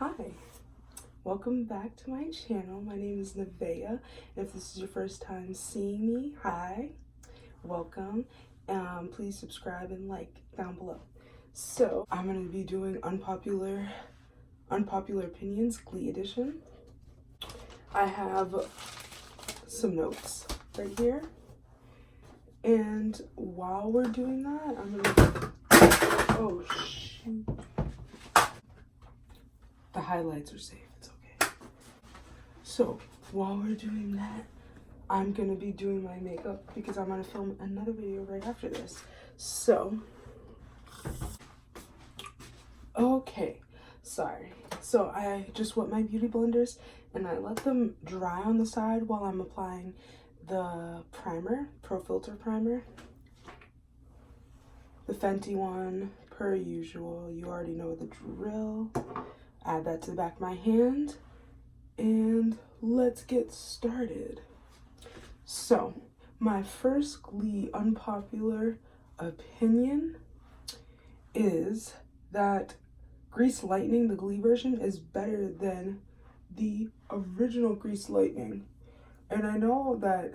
Hi, welcome back to my channel. My name is Nevaeh. If this is your first time seeing me, hi, welcome. Please subscribe and like down below. So I'm going to be doing unpopular opinions, Glee edition. I have some notes right here, and while we're doing that, I'm gonna. Oh shoot! The highlights are safe. It's okay. So while we're doing that, I'm gonna be doing my makeup because I'm gonna film another video right after this. So, okay, sorry. So I just wet my beauty blenders and I let them dry on the side while I'm applying the primer, Pro Filter primer. The Fenty one, per usual. You already know the drill. Add that to the back of my hand and let's get started. So, my first Glee unpopular opinion is that Grease Lightning, the Glee version, is better than the original Grease Lightning. And I know that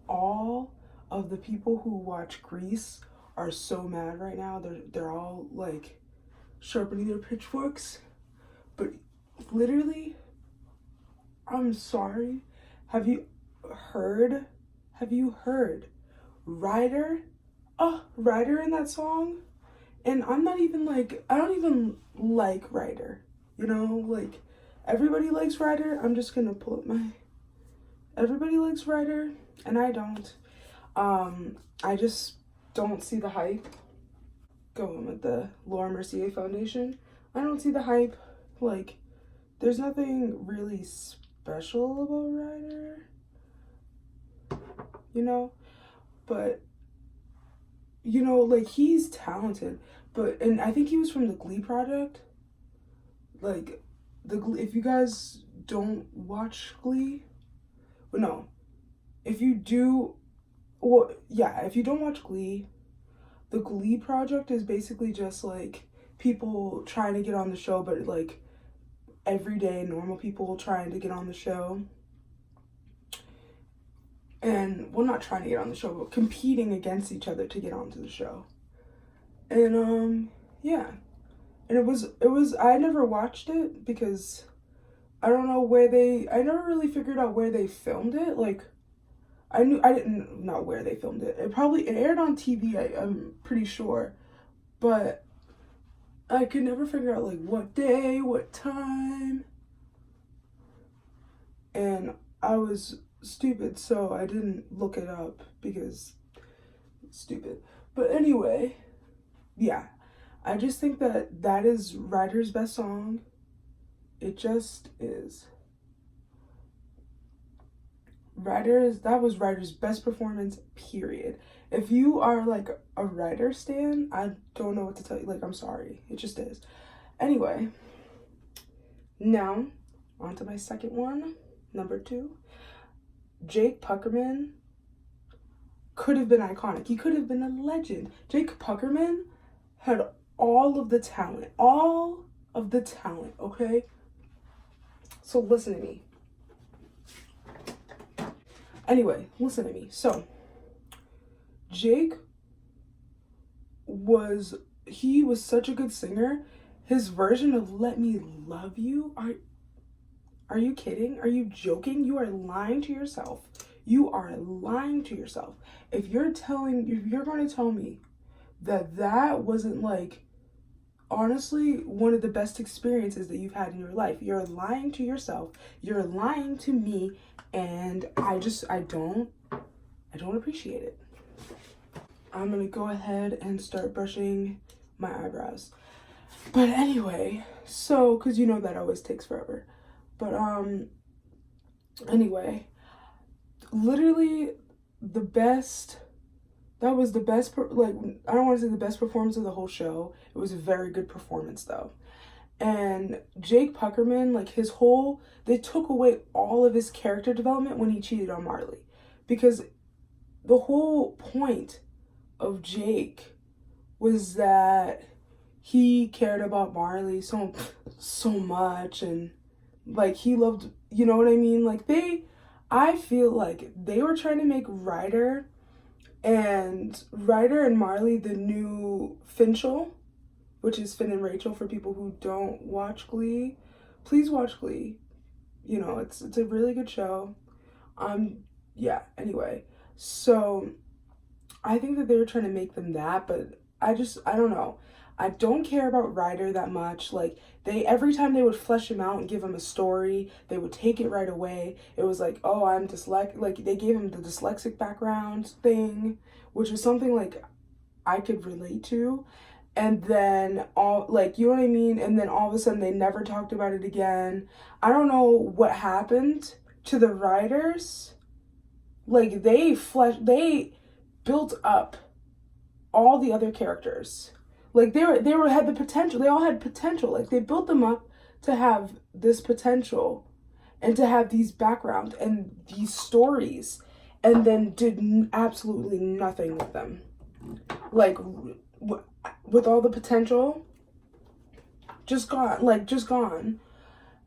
all of the people who watch Grease are so mad right now. They're all like sharpening their pitchforks. But literally, I'm sorry. Have you heard Ryder? Oh, Ryder in that song? And I'm not even like, I don't even like Ryder. You know, like, everybody likes Ryder. I'm just gonna pull up my, everybody likes Ryder, and I don't. I just don't see the hype. Going with the Laura Mercier foundation. I don't see the hype. Like, there's nothing really special about Ryder, you know, but you know, like, he's talented, but, and I think he was from the Glee project, like, the Glee, if you guys don't watch Glee, well, no, if you do, well, yeah, if you don't watch Glee, the Glee project is basically just, like, people trying to get on the show, but, like, everyday normal people trying to get on the show. And, well, not trying to get on the show, but competing against each other to get onto the show. And, yeah. And it was, I never watched it because I don't know where I never really figured out where they filmed it. Like, I didn't know where they filmed it. It aired on TV, I'm pretty sure. But I could never figure out, like, what day, what time. And I was stupid, so I didn't look it up because it's stupid. But anyway, yeah, I just think that is Ryder's best song. It just is. That was Ryder's best performance, period. If you are like a Ryder stan, I don't know what to tell you. Like, I'm sorry, it just is. Anyway, now on to my second one, number 2. Jake Puckerman could have been iconic. He could have been a legend. Jake Puckerman had all of the talent, okay? So listen to me. Anyway, listen to me. So, Jake was such a good singer. His version of Let Me Love You, are you kidding? Are you joking? You are lying to yourself. You are lying to yourself. If you're going to tell me that wasn't, like, honestly one of the best experiences that you've had in your life, you're lying to yourself. You're lying to me, and I don't appreciate it. I'm gonna go ahead and start brushing my eyebrows. But anyway, so, because you know that always takes forever. But, anyway, literally that was the best, like, I don't want to say the best performance of the whole show. It was a very good performance, though. And Jake Puckerman, like, they took away all of his character development when he cheated on Marley. Because the whole point of Jake was that he cared about Marley so much, and like he loved, you know what I mean? Like I feel like they were trying to make Ryder and Marley the new Finchel, which is Finn and Rachel for people who don't watch Glee. Please watch Glee. You know, it's a really good show. Yeah, anyway. So I think that they were trying to make them that, but I don't know. I don't care about Ryder that much. Like, every time they would flesh him out and give him a story, they would take it right away. It was like, oh, I'm dyslexic. Like, they gave him the dyslexic background thing, which was something like I could relate to. And then you know what I mean? And then all of a sudden they never talked about it again. I don't know what happened to the writers. Like, they built up all the other characters. Like, they had the potential. They all had potential. Like, they built them up to have this potential and to have these backgrounds and these stories, and then did absolutely nothing with them. Like, with all the potential, just gone,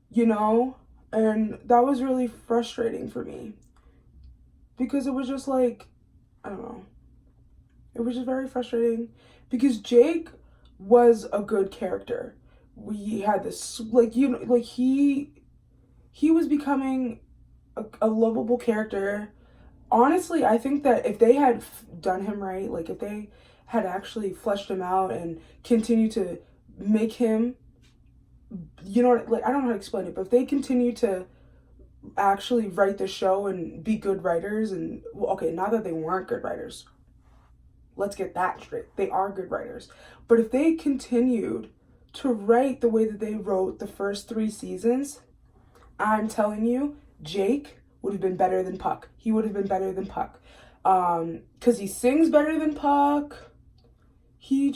you know? And that was really frustrating for me, because it was just like, I don't know. It was just very frustrating, because Jake was a good character. We had this, like, you know, like he was becoming a lovable character. Honestly, I think that if they had done him right, like if they had actually fleshed him out and continued to make him, you know, like, I don't know how to explain it, but if they continue to actually write the show and be good writers, and, well, okay, not that they weren't good writers. Let's get that straight. They are good writers. But if they continued to write the way that they wrote the first 3 seasons, I'm telling you, Jake would have been better than Puck. He would have been better than Puck. Because he sings better than Puck. He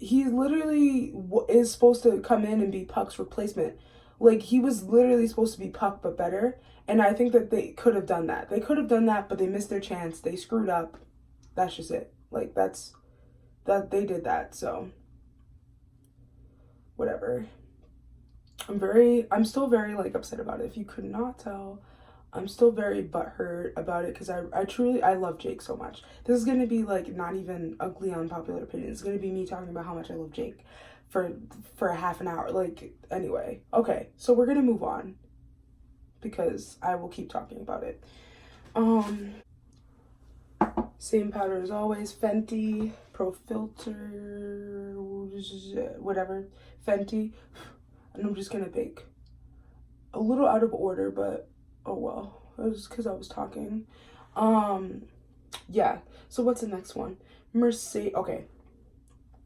literally is supposed to come in and be Puck's replacement. Like, he was literally supposed to be Puck, but better. And I think that they could have done that. They could have done that, but they missed their chance. They screwed up. That's just it. Like, they did that, so whatever. I'm still very, like, upset about it. If you could not tell, I'm still very butthurt about it, because I love Jake so much. This is gonna be, like, not even a Glee Unpopular Opinion. It's gonna be me talking about how much I love Jake for a half an hour. Like, anyway. Okay, so we're gonna move on, because I will keep talking about it. Same powder as always, Fenty, Pro Filter, whatever, Fenty. And I'm just gonna bake. A little out of order, but oh well. It was because I was talking. Yeah. So what's the next one? Mercedes. Okay.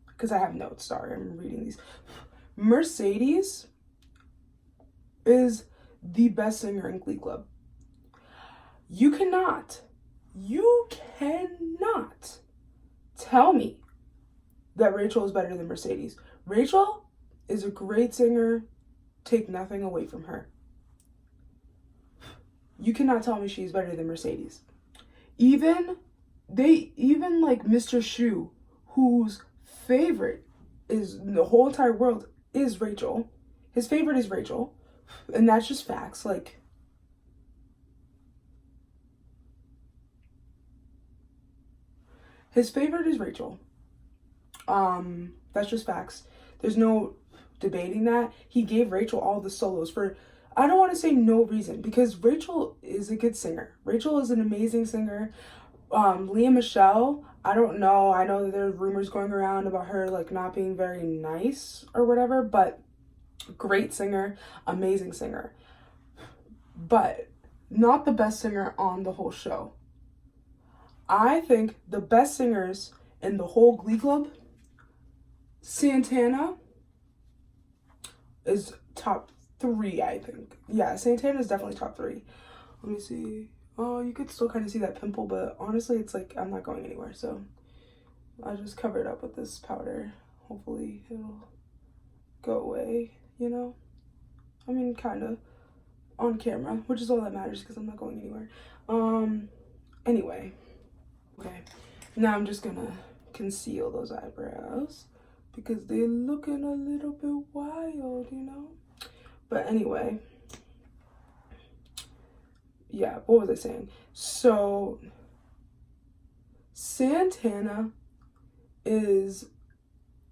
Because I have notes. Sorry, I'm reading these. Mercedes is the best singer in Glee Club. You cannot tell me that Rachel is better than Mercedes. Rachel is a great singer. Take nothing away from her. You cannot tell me she's better than Mercedes. Even like Mr. Shu, whose favorite is in the whole entire world is Rachel. His favorite is Rachel. And that's just facts. Like, his favorite is Rachel. That's just facts. There's no debating that. He gave Rachel all the solos for, I don't want to say no reason, because Rachel is a good singer. Rachel is an amazing singer. Leah Michelle, I don't know. I know that there's rumors going around about her, like, not being very nice or whatever, but great singer, amazing singer. But not the best singer on the whole show. I think the best singers in the whole Glee Club, Santana is top 3, I think. Yeah, Santana is definitely top 3. Let me see. Oh, you could still kind of see that pimple, but honestly, it's like, I'm not going anywhere, so I just cover it up with this powder. Hopefully it'll go away, you know? I mean, kind of on camera, which is all that matters, because I'm not going anywhere. Anyway. Okay, now I'm just gonna conceal those eyebrows, because they're looking a little bit wild, you know? But anyway, yeah, what was I saying? So, Santana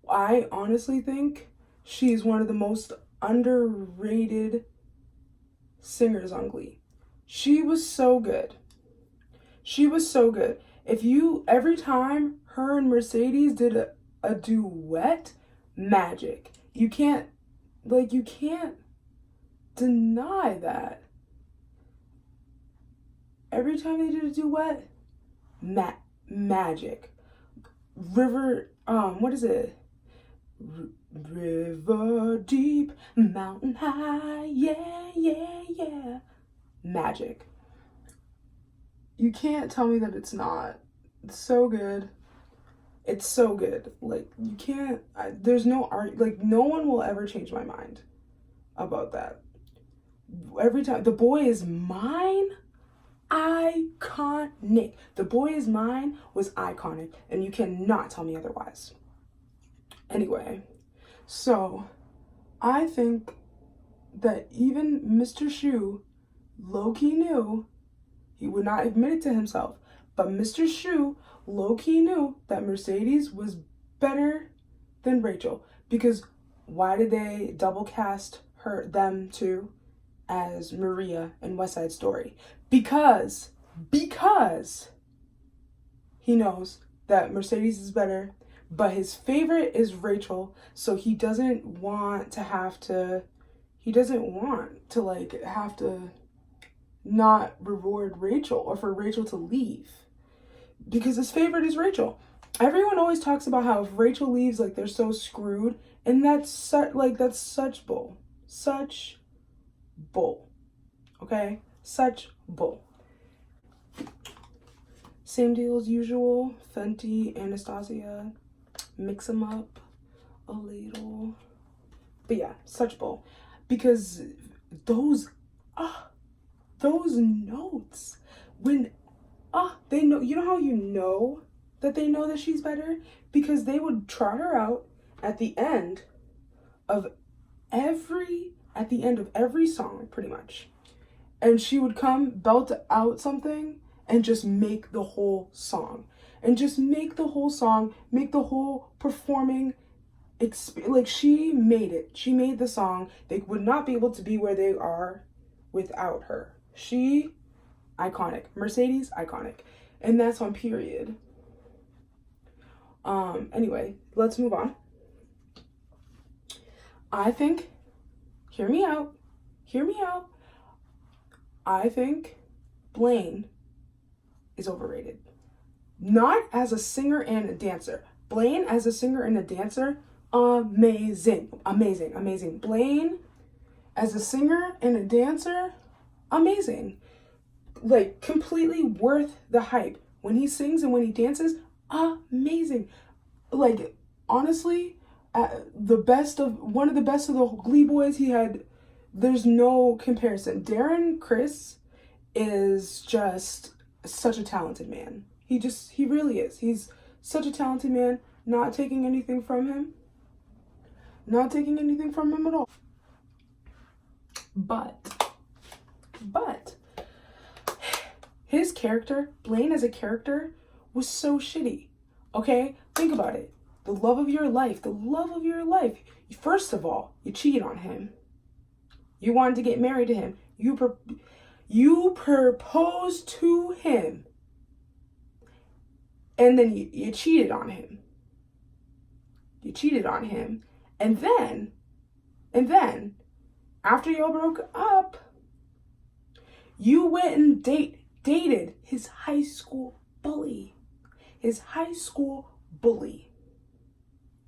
I honestly think she's one of the most underrated singers on Glee. She was so good. She was so good. Every time her and Mercedes did a duet, magic. You can't deny that. Every time they did a duet, magic. What is it? River deep, mountain high, yeah, yeah, yeah. Magic. You can't tell me that it's not. It's so good. It's so good. Like, you can't, there's no art, like, no one will ever change my mind about that. Every time, The Boy Is Mine, iconic. The Boy Is Mine was iconic, and you cannot tell me otherwise. Anyway, so I think that even Mr. Shu low-key knew, he would not admit it to himself, but Mr. Shu low-key knew that Mercedes was better than Rachel. Because why did they double cast them two as Maria in West Side Story? Because he knows that Mercedes is better, but his favorite is Rachel, so he doesn't want to have to not reward Rachel or for Rachel to leave, because his favorite is Rachel. Everyone always talks about how if Rachel leaves, like, they're so screwed, and that's such bull. Such bull. Okay? Such bull. Same deal as usual. Fenty, Anastasia, mix them up a little. But yeah, such bull. Because those notes, when they know, you know how you know that they know that she's better? Because they would trot her out at the end of every song, pretty much. And she would come, belt out something, and just make the whole song. And just make the whole song, make the whole performing like, she made it. She made the song. They would not be able to be where they are without her. She, iconic. Mercedes, iconic. And that's on period. Anyway, let's move on. I think, hear me out. I think Blaine is overrated. Not as a singer and a dancer. Blaine as a singer and a dancer, amazing. Blaine as a singer and a dancer, amazing. Like, completely worth the hype. When he sings and when he dances, amazing. Like, honestly, one of the best of the Glee boys he had, there's no comparison. Darren Criss is just such a talented man. He really is. He's such a talented man, not taking anything from him. Not taking anything from him at all. But his character, Blaine as a character, was so shitty. Okay? Think about it. The love of your life. First of all, you cheated on him. You wanted to get married to him. You proposed to him. And then you cheated on him. And then, after y'all broke up, you went and dated his high school bully.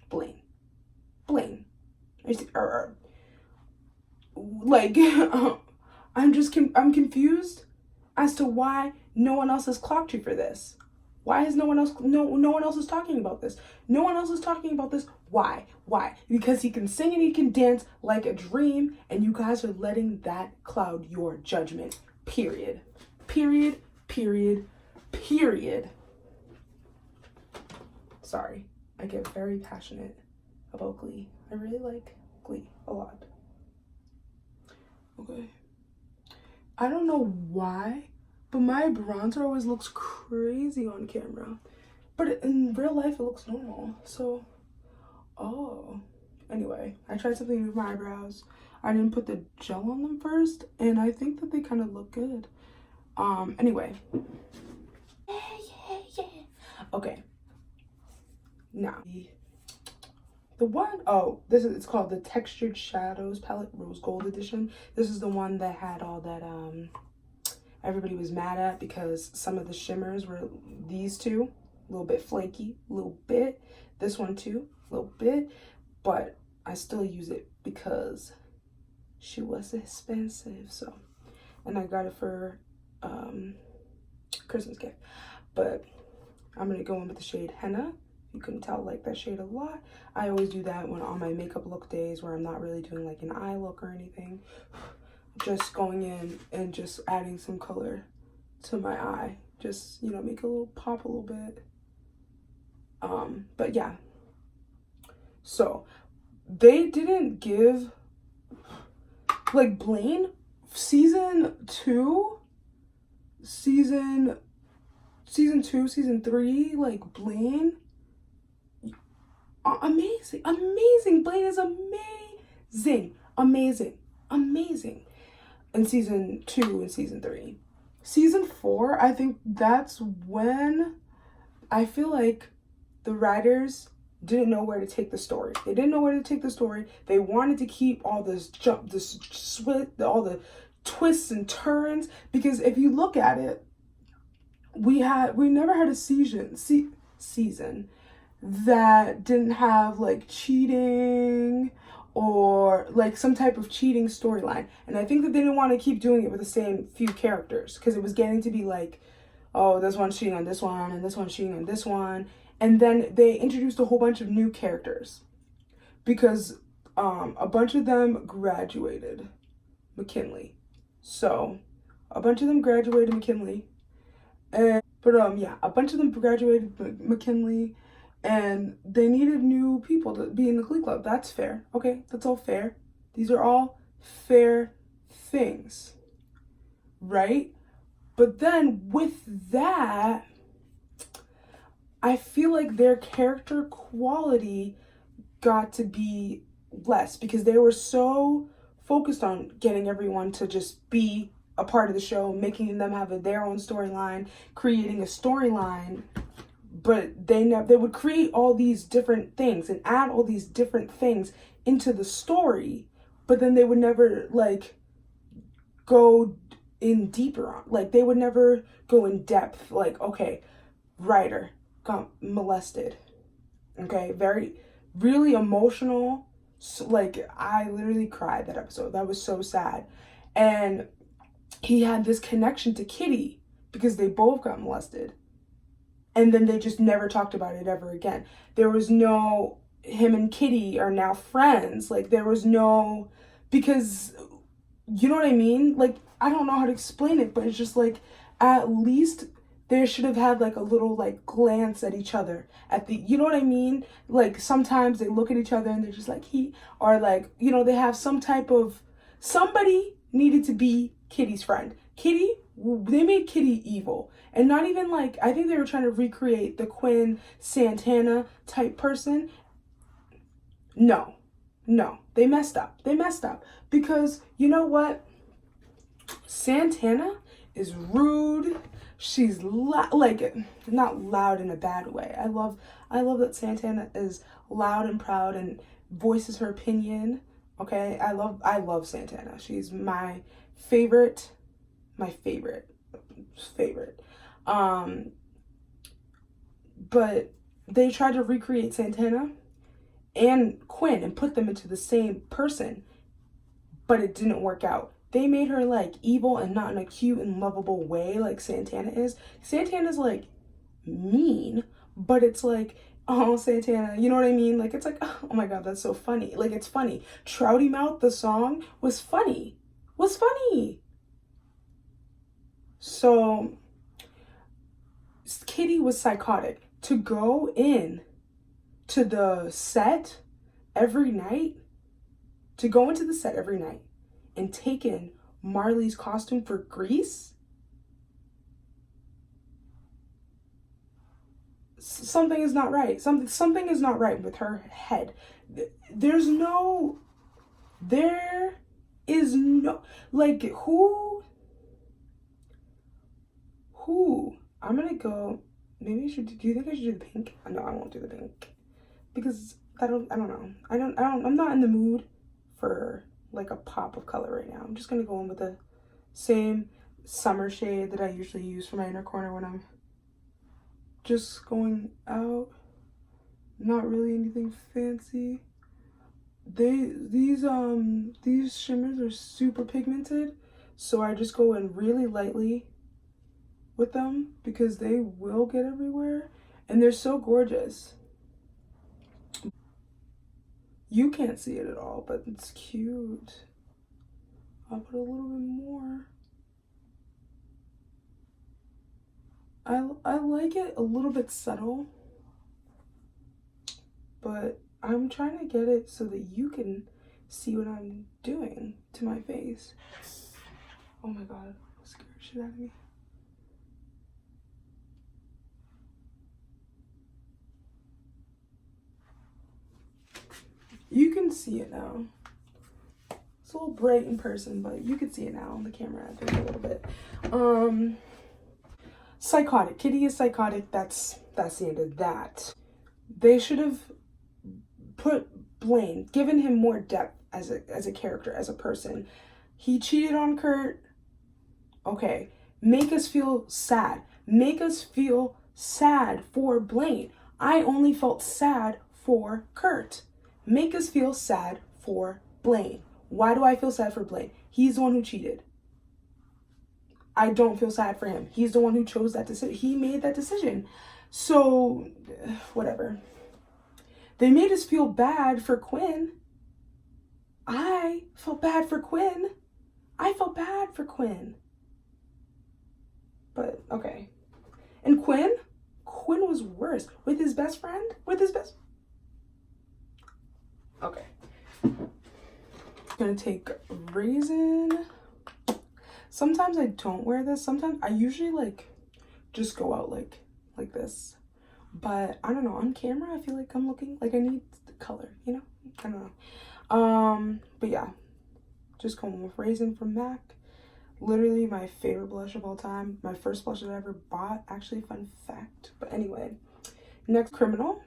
Blaine. Like, I'm confused as to why no one else has clocked you for this. Why is no one else is talking about this? No one else is talking about this. Why? Because he can sing and he can dance like a dream, and you guys are letting that cloud your judgment. Period. Sorry, I get very passionate about Glee. I really like Glee a lot. Okay. I don't know why, but my bronzer always looks crazy on camera. But in real life, it looks normal. So, oh. Anyway, I tried something with my eyebrows. I didn't put the gel on them first, and I think that they kind of look good. Anyway. Yeah. Okay. Now, the one, oh, it's called the Textured Shadows palette, Rose Gold Edition. This is the one that had all that, everybody was mad at because some of the shimmers were these two, a little bit flaky, a little bit. This one too, a little bit. But I still use it because she was expensive. So, and I got it for Christmas gift. But I'm gonna go in with the shade Henna. You can tell, like, that shade a lot. I always do that when on my makeup look days where I'm not really doing like an eye look or anything. Just going in and just adding some color to my eye. Just, you know, make a little pop a little bit. But yeah. So they didn't give, like, Blaine season 3, like, Blaine, amazing. Blaine is amazing in season 2 and season 3. Season 4, I think that's when I feel like the writers didn't know where to take the story. They didn't know where to take the story. They wanted to keep all all the twists and turns, because if you look at it, we never had a season that didn't have like cheating or like some type of cheating storyline. And I think that they didn't want to keep doing it with the same few characters, because it was getting to be like, oh, this one's cheating on this one and this one's cheating on this one. And then they introduced a whole bunch of new characters because a bunch of them graduated McKinley. So a bunch of them graduated McKinley. A bunch of them graduated McKinley, and they needed new people to be in the Glee Club. That's fair. Okay, that's all fair. These are all fair things, right? But then with that, I feel like their character quality got to be less because they were so focused on getting everyone to just be a part of the show, making them have their own storyline, creating a storyline. But they would create all these different things and add all these different things into the story, but then they would never like go in deeper on, like they would never go in depth, like, okay, Ryder got molested, okay, really emotional. So, like, I literally cried that episode. That was so sad. And he had this connection to Kitty because they both got molested, and then they just never talked about it ever again. There was no, him and Kitty are now friends. Like, there was no, because, you know what I mean? Like, I don't know how to explain it, but it's just like, at least they should have had like a little like glance at each other at the, you know what I mean? Like, sometimes they look at each other and they're just like, or like, you know, they have some type of, somebody needed to be Kitty's friend. Kitty, they made Kitty evil. And not even like, I think they were trying to recreate the Quinn Santana type person. No, they messed up. Because, you know what? Santana is rude. She's like, not loud in a bad way. I love that Santana is loud and proud and voices her opinion. Okay, I love Santana. She's my favorite. But they tried to recreate Santana and Quinn and put them into the same person, but it didn't work out. They made her like evil and not in a cute and lovable way like Santana is. Santana's like mean, but it's like, oh, Santana, you know what I mean? Like, it's like, oh my God, that's so funny. Like, it's funny. Trouty Mouth, the song, was funny. So Kitty was psychotic. To go in to the set every night, to go into the set every night and take in Marley's costume for Grease, something is not right. Something is not right with her head. There is no, like, who, I'm gonna go, maybe I should, do you think I should do the pink? No, I won't do the pink, because I don't know. I'm not in the mood for, like, a pop of color right now. I'm just gonna go in with the same summer shade that I usually use for my inner corner when I'm just going out. Not really anything fancy. These shimmers are super pigmented, so I just go in really lightly with them because they will get everywhere, and they're so gorgeous. You can't see it at all, but it's cute. I'll put a little bit more. I like it a little bit subtle, but I'm trying to get it so that you can see what I'm doing to my face. Oh my god, scared shit out of me. You can see it now. It's a little bright in person, but you can see it now on the camera, I think, a little bit. Psychotic. Kitty is psychotic. That's the end of that. They should have put Blaine, given him more depth as a character, as a person. He cheated on Kurt. Okay. Make us feel sad. Make us feel sad for Blaine. I only felt sad for Kurt. Make us feel sad for Blaine. Why do I feel sad for Blaine? He's the one who cheated. I don't feel sad for him. He's the one who chose that decision. He made that decision. So, whatever. They made us feel bad for Quinn. I felt bad for Quinn. I felt bad for Quinn. But, okay. And Quinn was worse. With his best friend? Okay. I'm gonna take Raisin. Sometimes I don't wear this. Sometimes I usually, like, just go out like this. But I don't know, on camera I feel like I'm looking like I need the color, you know? I don't know. But yeah, just going with Raisin from MAC. Literally my favorite blush of all time. My first blush that I ever bought. Actually, fun fact. But anyway, next, Criminal.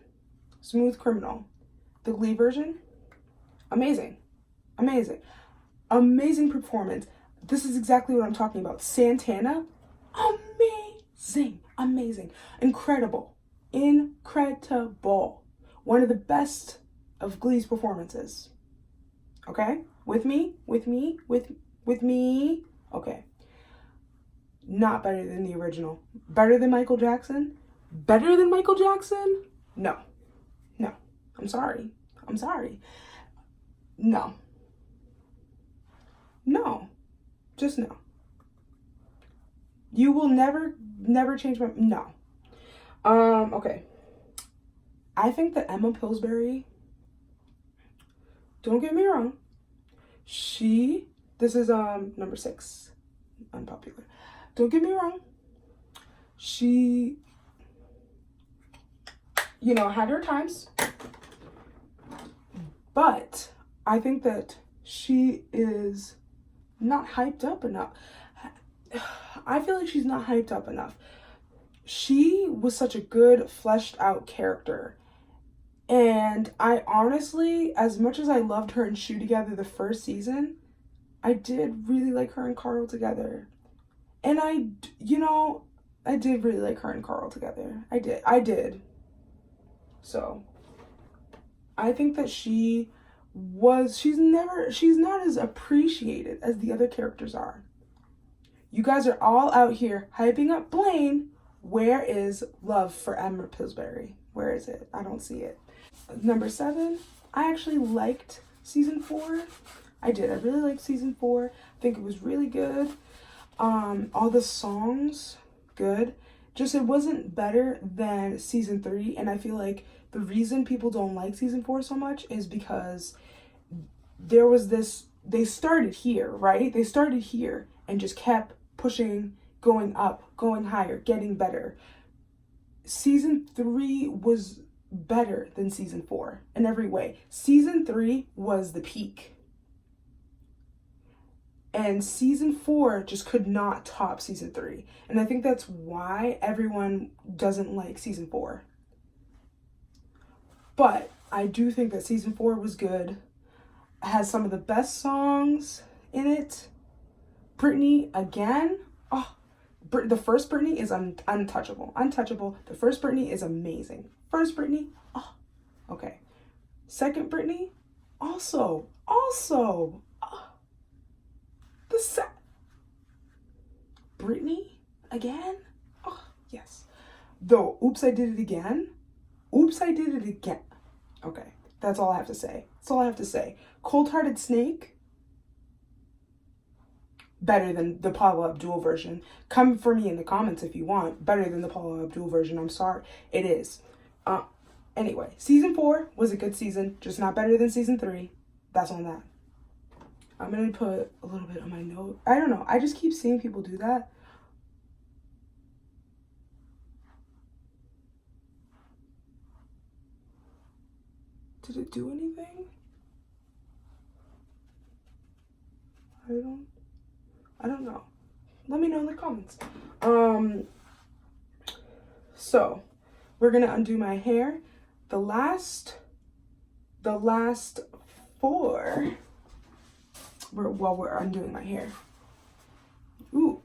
Smooth Criminal. The Glee version. Amazing. Amazing. Amazing performance. This is exactly what I'm talking about. Santana. Amazing. Amazing. Incredible. Incredible. One of the best of Glee's performances. Okay? With me? With me? Okay. Not better than the original. Better than Michael Jackson? Better than Michael Jackson? No. No. I'm sorry. No. No. Just no. You will never change my, no. Okay. I think that Emma Pillsbury, don't get me wrong, this is number 6, Unpopular. Don't get me wrong, she, you know, had her times, but I think that she is not hyped up enough. I feel like she's not hyped up enough. She was such a good, fleshed out character. And I honestly, as much as I loved her and Shu together the first season, I did really like her and Carl together. And I did really like her and Carl together. I did. So, I think that she's not as appreciated as the other characters are. You guys are all out here hyping up Blaine. Where is love for Emma Pillsbury? Where is it? I don't see it. Number 7, I actually liked season 4. I did. I really liked season 4. I think it was really good. All the songs, good. Just it wasn't better than season 3, and I feel like the reason people don't like season 4 so much is because there was this, they started here, right? They started here and just kept pushing, going up, going higher, getting better. Season 3 was better than season 4 in every way. Season 3 was the peak. And season 4 just could not top season 3. And I think that's why everyone doesn't like season 4. But I do think that season 4 was good. It has some of the best songs in it. Britney, again. Oh, the first Britney is untouchable. Untouchable. The first Britney is amazing. First Britney, oh, okay. Second Britney, also. Britney again? Oh, yes. Though, Oops, I Did It Again. Oops, I Did It Again. Okay, that's all I have to say. That's all I have to say. Cold Hearted Snake, better than the Paula Abdul version. Come for me in the comments if you want. Better than the Paula Abdul version. I'm sorry. It is. Anyway, season 4 was a good season, just not better than season 3. That's on that. I'm going to put a little bit on my note. I don't know. I just keep seeing people do that. Did it do anything? I don't know. Let me know in the comments. So we're going to undo my hair. The last 4 while we're undoing my hair. Ooh.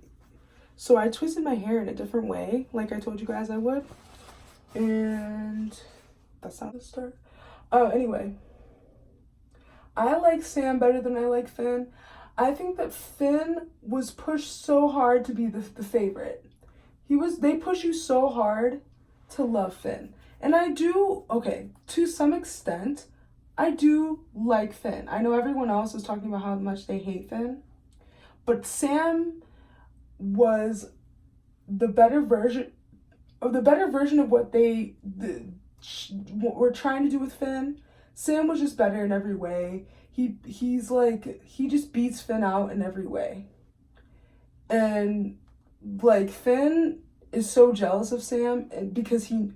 So I twisted my hair in a different way, like I told you guys I would. And that's how to start. Oh, anyway. I like Sam better than I like Finn. I think that Finn was pushed so hard to be the favorite. They push you so hard to love Finn. And I do, okay, to some extent, I do like Finn. I know everyone else is talking about how much they hate Finn, but Sam was the better version of what what we're trying to do with Finn. Sam was just better in every way. He just beats Finn out in every way. And like Finn is so jealous of Sam because he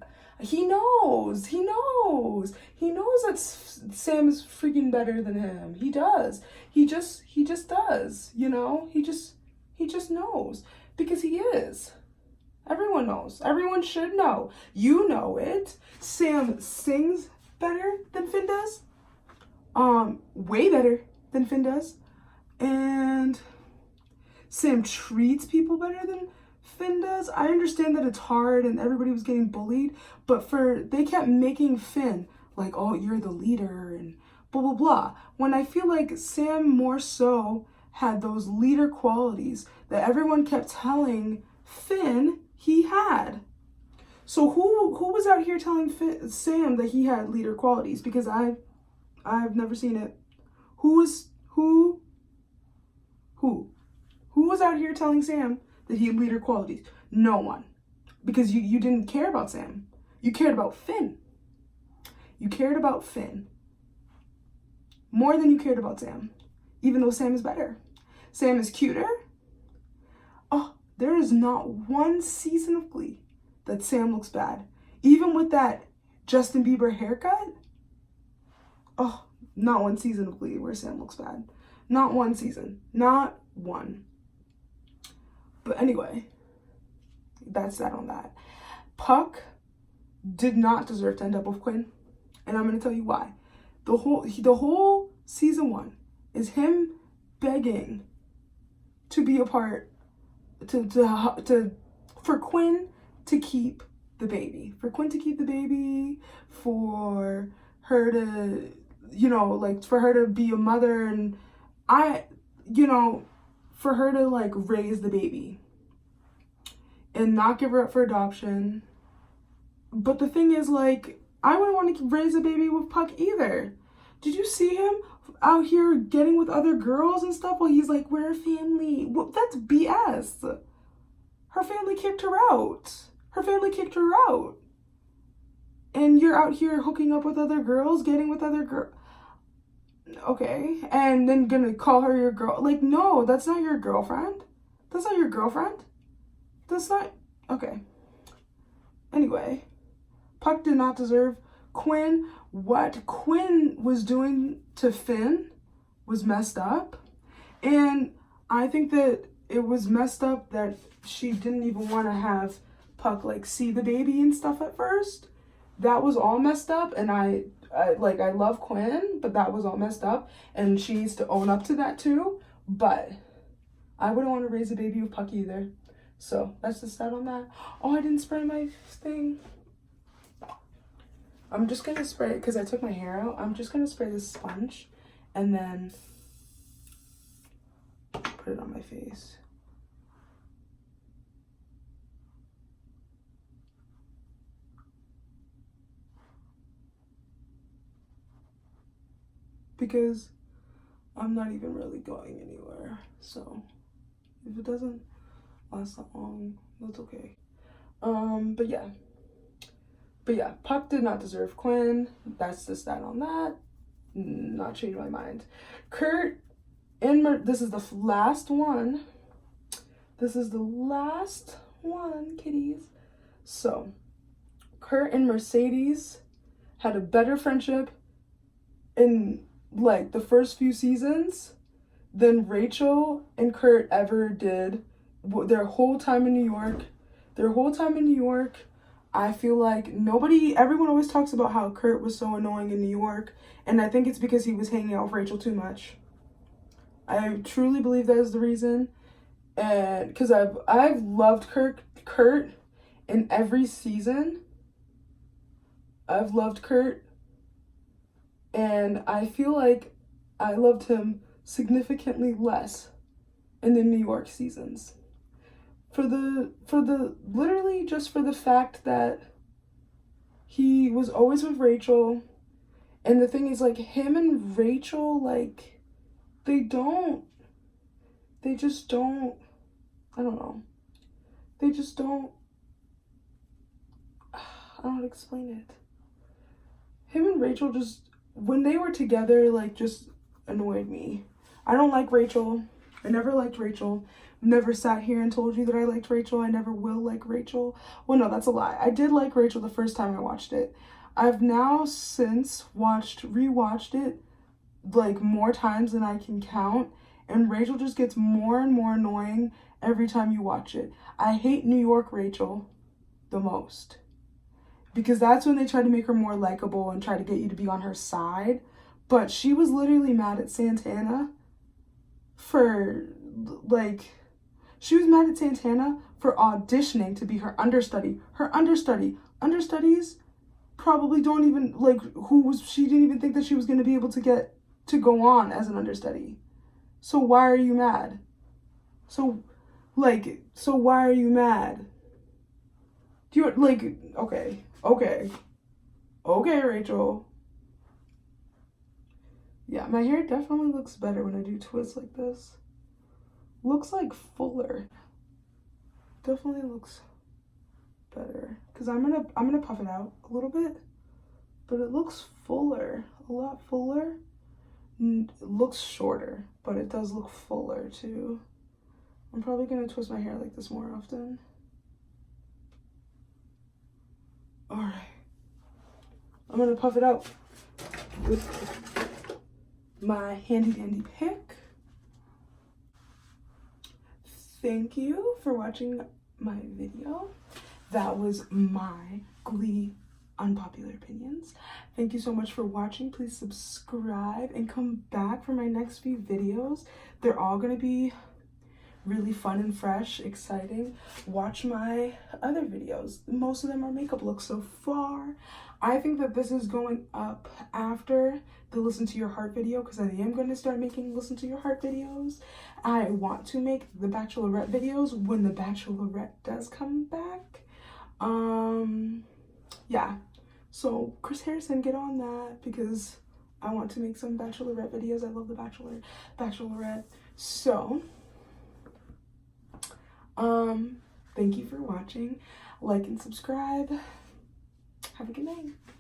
knows that Sam is freaking better than him. He does. He just does, you know? He just knows because he is. Everyone knows. Everyone should know. You know it. Sam sings better than Finn does. Way better than Finn does. And Sam treats people better than Finn does. I understand that it's hard and everybody was getting bullied, but they kept making Finn like, oh, you're the leader and blah, blah, blah. When I feel like Sam more so had those leader qualities that everyone kept telling Finn he had. So who was out here telling Sam that he had leader qualities? Because I've never seen it. Who was out here telling Sam that he had leader qualities? No one. Because you didn't care about Sam. You cared about Finn. You cared about Finn more than you cared about Sam. Even though Sam is better. Sam is cuter. Oh, there is not one season of Glee that Sam looks bad. Even with that Justin Bieber haircut. Oh, not one season of Glee where Sam looks bad. Not one season. Not one. But anyway, that's that on that. Puck did not deserve to end up with Quinn. And I'm going to tell you why. The whole season 1 is him begging to be a part, for Quinn to keep the baby. For Quinn to keep the baby, for her to, for her to be a mother and for her to like raise the baby and not give her up for adoption. But the thing is, like, I wouldn't want to raise a baby with Puck either. Did you see him out here getting with other girls and stuff while he's like, we're a family? Well, that's BS. Her family kicked her out. and you're out here hooking up with other girls, getting with other girls. Okay, and then gonna call her your girl. Like, no, that's not your girlfriend. That's not your girlfriend. That's not, okay. Anyway, Puck did not deserve Quinn. What Quinn was doing to Finn was messed up. And I think that it was messed up that she didn't even want to have Puck, like, see the baby and stuff at first. That was all messed up, and I love Quinn, but that was all messed up, and she needs to own up to that too. But I wouldn't want to raise a baby with Puck either. So that's just that on that. Oh, I didn't spray my thing. I'm just gonna spray it because I took my hair out. I'm just gonna spray this sponge and then put it on my face. Because I'm not even really going anywhere. So if it doesn't last that long, that's okay. But yeah, Puck did not deserve Quinn. That's just that on that. Not change my mind. Kurt and this is the last one. This is the last one, kitties. So, Kurt and Mercedes had a better friendship in like the first few seasons than Rachel and Kurt ever did their whole time in New York. I feel like everyone always talks about how Kurt was so annoying in New York, and I think it's because he was hanging out with Rachel too much. I truly believe that is the reason. And because I've loved Kurt in every season. I've loved Kurt, and I feel like I loved him significantly less in the New York seasons. Literally just for the fact that he was always with Rachel. And the thing is, like, him and Rachel, like, they just don't, I don't know. They just don't, I don't know how to explain it. Him and Rachel just, when they were together, like, just annoyed me. I don't like Rachel. I never liked Rachel. Never sat here and told you that I liked Rachel. I never will like Rachel. Well, no, that's a lie. I did like Rachel the first time I watched it. I've now since rewatched it like more times than I can count, and Rachel just gets more and more annoying every time you watch it. I hate New York Rachel the most, because that's when they try to make her more likable and try to get you to be on her side. But she was literally mad at Santana for, like, she was mad at Santana for auditioning to be her understudy. Her understudies probably don't even, like, she didn't even think that she was going to be able to get to go on as an understudy. So why are you mad? So why are you mad? Do you, like, okay, Rachel. Yeah, my hair definitely looks better when I do twists like this. Looks like fuller. Definitely looks better. Because I'm gonna puff it out a little bit. But it looks fuller. A lot fuller. It looks shorter, but it does look fuller too. I'm probably gonna twist my hair like this more often. Alright. I'm gonna puff it out with my handy dandy pick. Thank you for watching my video. That was my Glee Unpopular Opinions. Thank you so much for watching. Please subscribe and come back for my next few videos. They're all gonna be really fun and fresh, exciting. Watch my other videos. Most of them are makeup looks so far. I think that this is going up after the Listen to Your Heart video, because I am going to start making Listen to Your Heart videos. I want to make the Bachelorette videos when the Bachelorette does come back. Yeah. So Chris Harrison, get on that, because I want to make some Bachelorette videos. I love the Bachelorette. So thank you for watching. Like and subscribe. Have a good night.